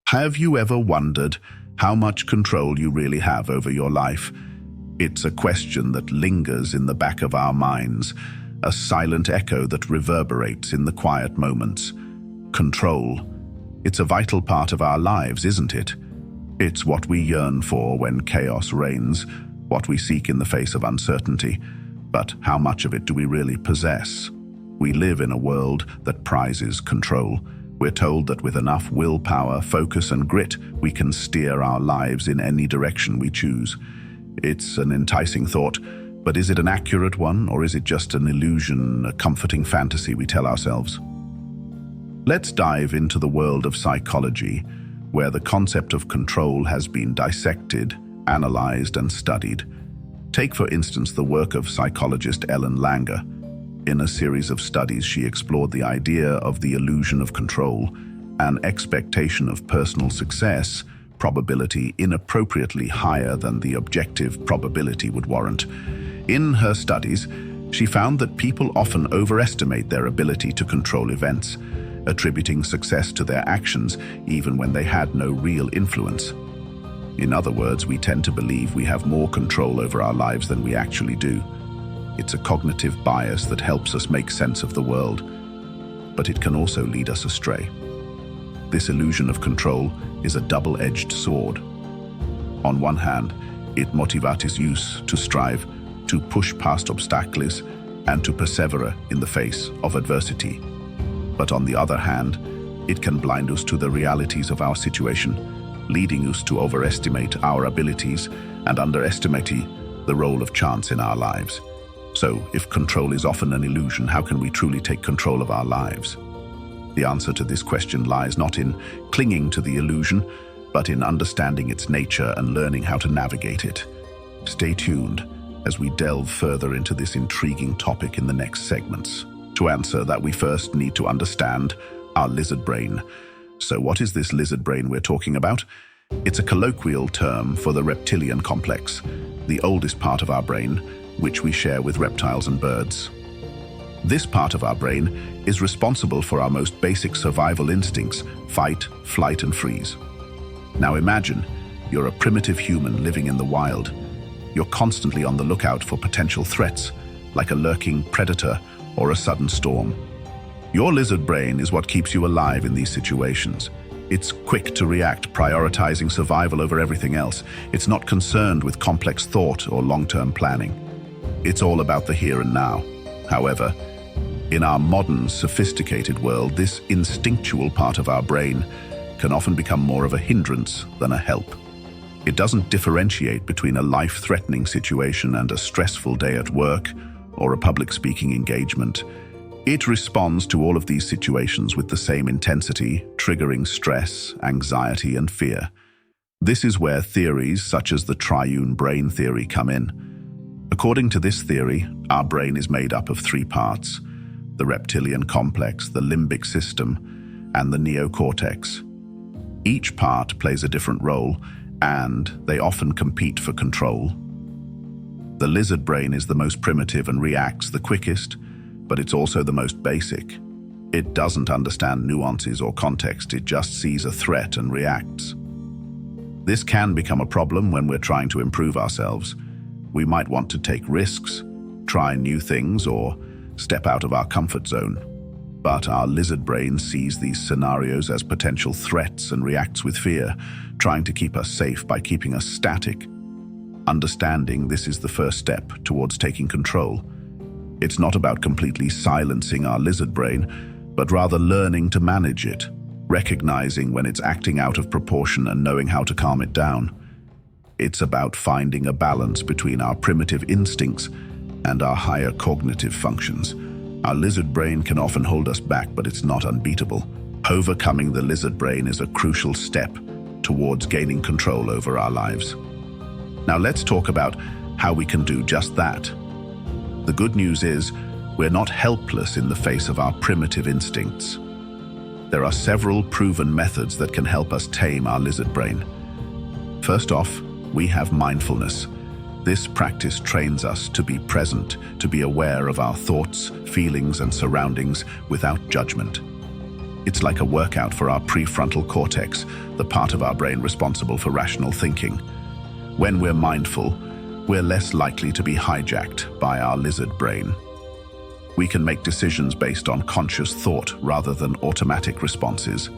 Have you ever wondered how much control you really have over your life? It's a question that lingers in the back of our minds, a silent echo that reverberates in the quiet moments. Control. It's a vital part of our lives, isn't it? It's what we yearn for when chaos reigns, what we seek in the face of uncertainty. But how much of it do we really possess? We live in a world that prizes control. We're told that with enough willpower, focus, and grit, we can steer our lives in any direction we choose. It's an enticing thought, but is it an accurate one, or is it just an illusion, a comforting fantasy we tell ourselves? Let's dive into the world of psychology, where the concept of control has been dissected, analyzed, and studied. Take, for instance, the work of psychologist Ellen Langer. In a series of studies, she explored the idea of the illusion of control, an expectation of personal success, probability inappropriately higher than the objective probability would warrant. In her studies, she found that people often overestimate their ability to control events, attributing success to their actions even when they had no real influence. In other words, we tend to believe we have more control over our lives than we actually do. It's a cognitive bias that helps us make sense of the world, but it can also lead us astray. This illusion of control is a double-edged sword. On one hand, it motivates us to strive, to push past obstacles, and to persevere in the face of adversity. But on the other hand, it can blind us to the realities of our situation, leading us to overestimate our abilities and underestimate the role of chance in our lives. So, if control is often an illusion, how can we truly take control of our lives? The answer to this question lies not in clinging to the illusion, but in understanding its nature and learning how to navigate it. Stay tuned as we delve further into this intriguing topic in the next segments. To answer that, we first need to understand our lizard brain. So what is this lizard brain we're talking about? It's a colloquial term for the reptilian complex, the oldest part of our brain, which we share with reptiles and birds. This part of our brain is responsible for our most basic survival instincts: fight, flight, and freeze. Now imagine you're a primitive human living in the wild. You're constantly on the lookout for potential threats, like a lurking predator or a sudden storm. Your lizard brain is what keeps you alive in these situations. It's quick to react, prioritizing survival over everything else. It's not concerned with complex thought or long-term planning. It's all about the here and now. However, in our modern, sophisticated world, this instinctual part of our brain can often become more of a hindrance than a help. It doesn't differentiate between a life-threatening situation and a stressful day at work or a public speaking engagement. It responds to all of these situations with the same intensity, triggering stress, anxiety, and fear. This is where theories such as the triune brain theory come in. According to this theory, our brain is made up of three parts: the reptilian complex, the limbic system, and the neocortex. Each part plays a different role, and they often compete for control. The lizard brain is the most primitive and reacts the quickest, but it's also the most basic. It doesn't understand nuances or context, it just sees a threat and reacts. This can become a problem when we're trying to improve ourselves. We might want to take risks, try new things, or step out of our comfort zone. But our lizard brain sees these scenarios as potential threats and reacts with fear, trying to keep us safe by keeping us static. Understanding this is the first step towards taking control. It's not about completely silencing our lizard brain, but rather learning to manage it, recognizing when it's acting out of proportion and knowing how to calm it down. It's about finding a balance between our primitive instincts and our higher cognitive functions. Our lizard brain can often hold us back, but it's not unbeatable. Overcoming the lizard brain is a crucial step towards gaining control over our lives. Now let's talk about how we can do just that. The good news is, we're not helpless in the face of our primitive instincts. There are several proven methods that can help us tame our lizard brain. First off, we have mindfulness. This practice trains us to be present, to be aware of our thoughts, feelings, and surroundings without judgment. It's like a workout for our prefrontal cortex, the part of our brain responsible for rational thinking. When we're mindful, we're less likely to be hijacked by our lizard brain. We can make decisions based on conscious thought rather than automatic responses.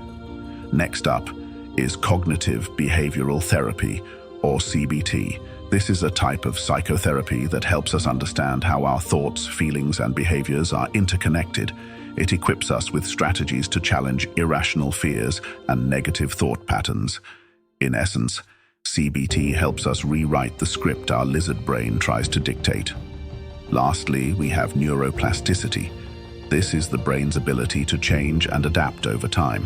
Next up is cognitive behavioral therapy, or CBT. This is a type of psychotherapy that helps us understand how our thoughts, feelings, and behaviors are interconnected. It equips us with strategies to challenge irrational fears and negative thought patterns. In essence, CBT helps us rewrite the script our lizard brain tries to dictate. Lastly, we have neuroplasticity. This is the brain's ability to change and adapt over time.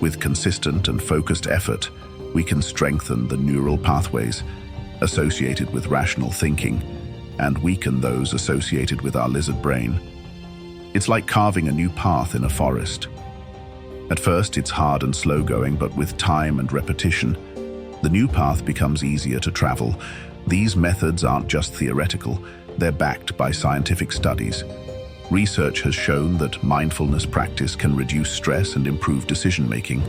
With consistent and focused effort, we can strengthen the neural pathways associated with rational thinking and weaken those associated with our lizard brain. It's like carving a new path in a forest. At first, it's hard and slow going, but with time and repetition, the new path becomes easier to travel. These methods aren't just theoretical, they're backed by scientific studies. Research has shown that mindfulness practice can reduce stress and improve decision-making.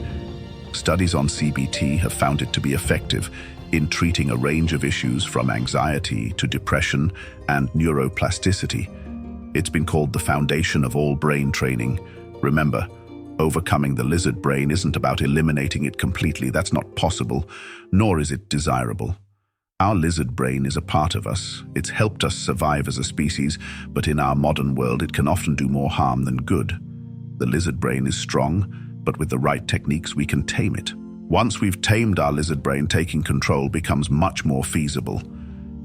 Studies on CBT have found it to be effective in treating a range of issues from anxiety to depression and neuroplasticity. It's been called the foundation of all brain training. Remember, overcoming the lizard brain isn't about eliminating it completely. That's not possible, nor is it desirable. Our lizard brain is a part of us. It's helped us survive as a species, but in our modern world, it can often do more harm than good. The lizard brain is strong, but with the right techniques, we can tame it. Once we've tamed our lizard brain, taking control becomes much more feasible.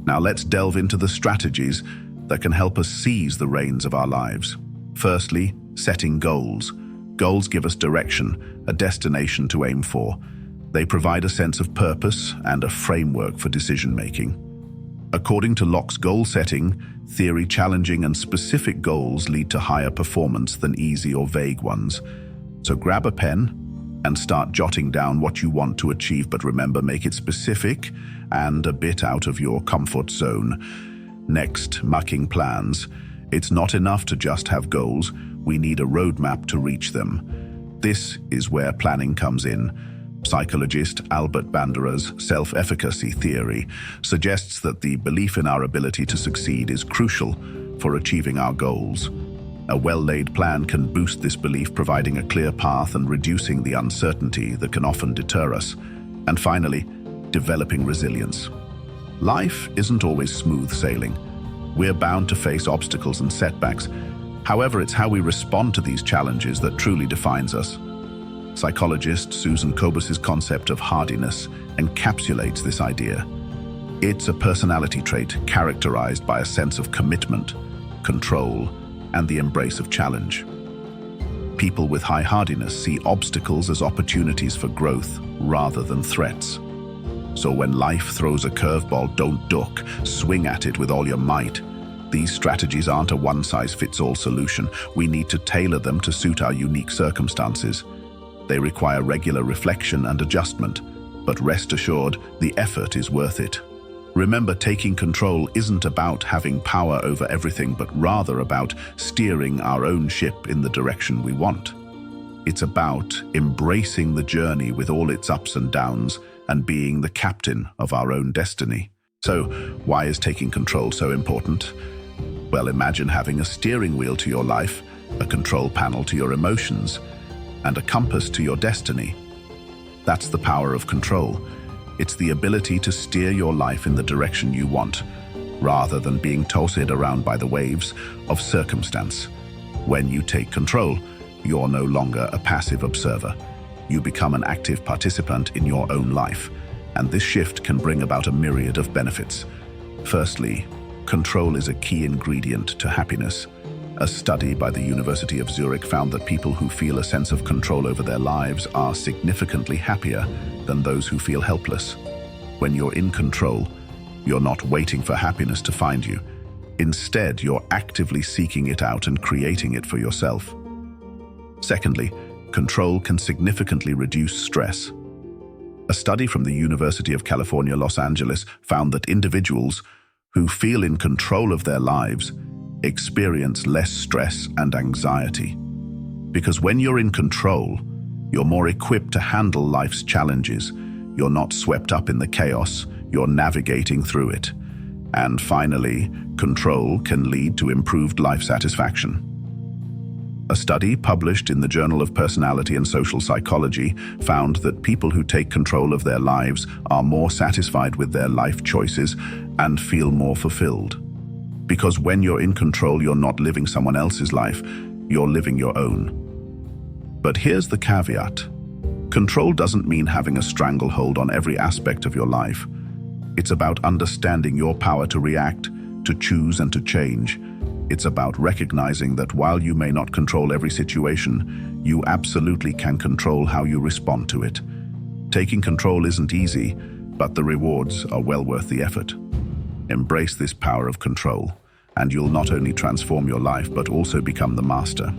Now let's delve into the strategies that can help us seize the reins of our lives. Firstly, setting goals. Goals give us direction, a destination to aim for. They provide a sense of purpose and a framework for decision-making. According to Locke's goal-setting theory, challenging and specific goals lead to higher performance than easy or vague ones. So grab a pen and start jotting down what you want to achieve, but remember, make it specific and a bit out of your comfort zone. Next, mucking plans. It's not enough to just have goals. We need a roadmap to reach them. This is where planning comes in. Psychologist Albert Bandura's self-efficacy theory suggests that the belief in our ability to succeed is crucial for achieving our goals. A well-laid plan can boost this belief, providing a clear path and reducing the uncertainty that can often deter us. And finally, developing resilience. Life isn't always smooth sailing. We're bound to face obstacles and setbacks. However, it's how we respond to these challenges that truly defines us. Psychologist Susan Kobus's concept of hardiness encapsulates this idea. It's a personality trait characterized by a sense of commitment, control, and the embrace of challenge. People with high hardiness see obstacles as opportunities for growth rather than threats. So when life throws a curveball, don't duck, swing at it with all your might. These strategies aren't a one-size-fits-all solution. We need to tailor them to suit our unique circumstances. They require regular reflection and adjustment, but rest assured, the effort is worth it. Remember, taking control isn't about having power over everything, but rather about steering our own ship in the direction we want. It's about embracing the journey with all its ups and downs and being the captain of our own destiny. So, why is taking control so important? Well, imagine having a steering wheel to your life, a control panel to your emotions, and a compass to your destiny. That's the power of control. It's the ability to steer your life in the direction you want, rather than being tossed around by the waves of circumstance. When you take control, you're no longer a passive observer. You become an active participant in your own life, and this shift can bring about a myriad of benefits. Firstly, control is a key ingredient to happiness. A study by the University of Zurich found that people who feel a sense of control over their lives are significantly happier than those who feel helpless. When you're in control, you're not waiting for happiness to find you. Instead, you're actively seeking it out and creating it for yourself. Secondly, control can significantly reduce stress. A study from the University of California, Los Angeles found that individuals who feel in control of their lives experience less stress and anxiety. Because when you're in control, you're more equipped to handle life's challenges. You're not swept up in the chaos, you're navigating through it. And finally, control can lead to improved life satisfaction. A study published in the Journal of Personality and Social Psychology found that people who take control of their lives are more satisfied with their life choices and feel more fulfilled. Because when you're in control, you're not living someone else's life, you're living your own. But here's the caveat. Control doesn't mean having a stranglehold on every aspect of your life. It's about understanding your power to react, to choose and to change. It's about recognizing that while you may not control every situation, you absolutely can control how you respond to it. Taking control isn't easy, but the rewards are well worth the effort. Embrace this power of control, and you'll not only transform your life but also become the master.